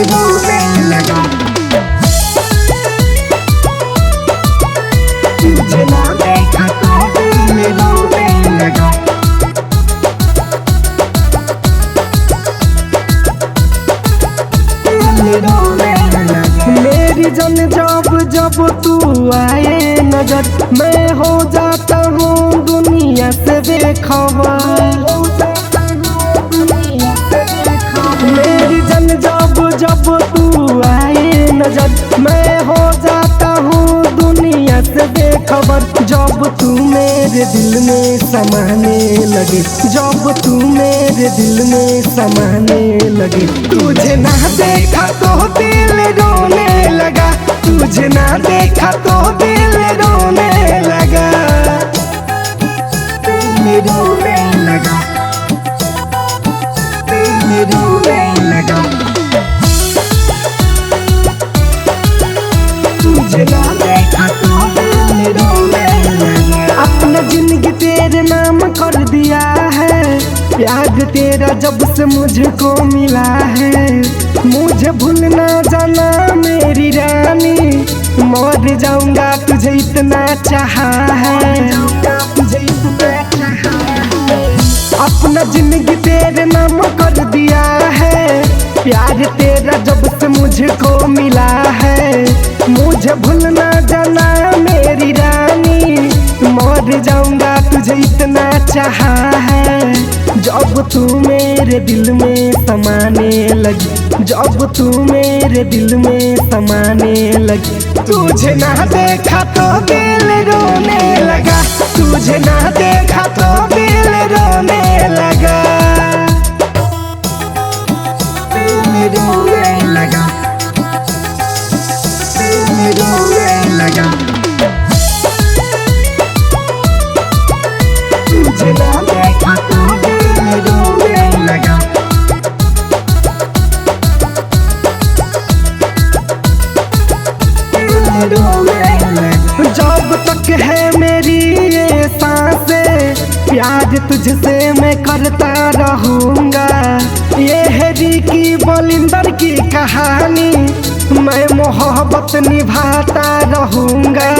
रोने लगा। तुझे ना देखा तो दिल रोने लगा। मेरी जन जब जब तू आए नजर, मैं हो जाता हूँ दुनिया से बेखबर। मेरी जन जब जब तू आए नजर, मैं हो जाता हूँ दुनिया से बेखबर। जब तू मेरे दिल में समाने लगे, जब तू मेरे दिल में समाने लगे। तुझे ना देखा तो दिल रोने लगा, तुझे ना देखा तो दिल रोने लगा। दिल रोने लगा, दिल रोने लगा। तुझे ना देखा तो दिल रोने लगा। अपना जिंदगी तेरे नाम कर दिया है, प्यार तेरा जब से मुझको मिला है। मुझे भूलना जाना मेरी रानी, मर जाऊंगा तुझे इतना चाहा है। अपना जिंदगी तेरे नाम कर दिया है, प्यार तेरा जब से मुझको मिला है। मुझे भूलना जाना मेरी रानी, मर जाऊंगा तुझे इतना चाहा है। जब तू मेरे दिल में समाने लगी, जब तू मेरे दिल में समाने लगी। तुझे ना देखा तो दिल रोने लगा, तुझे ना देखा तो दिल रोने लगा। दिल रोने लगा, दिल रोने लगा। तुझे ना देखा तो दिल रोने लगा। जब तक है मेरी ये सांसें, प्यार तुझसे मैं करता रहूँगा। ये है की बलिंदर की कहानी, मैं मोहब्बत निभाता रहूँगा।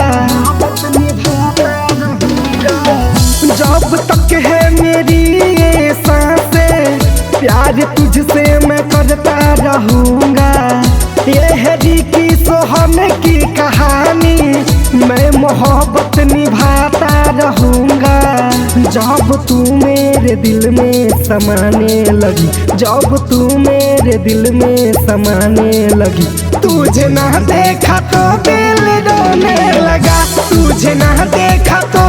जब तक है मेरी ये सांसें, प्यार तुझसे मैं करता रहूँगा। ये है की सोहन की कहानी, मैं मोहब्बत निभाता रहूँगा। जब तू मेरे दिल में समाने लगी, जब तू मेरे दिल में समाने लगी। तुझे ना देखा तो दिल रोने लगा, तुझे ना देखा तो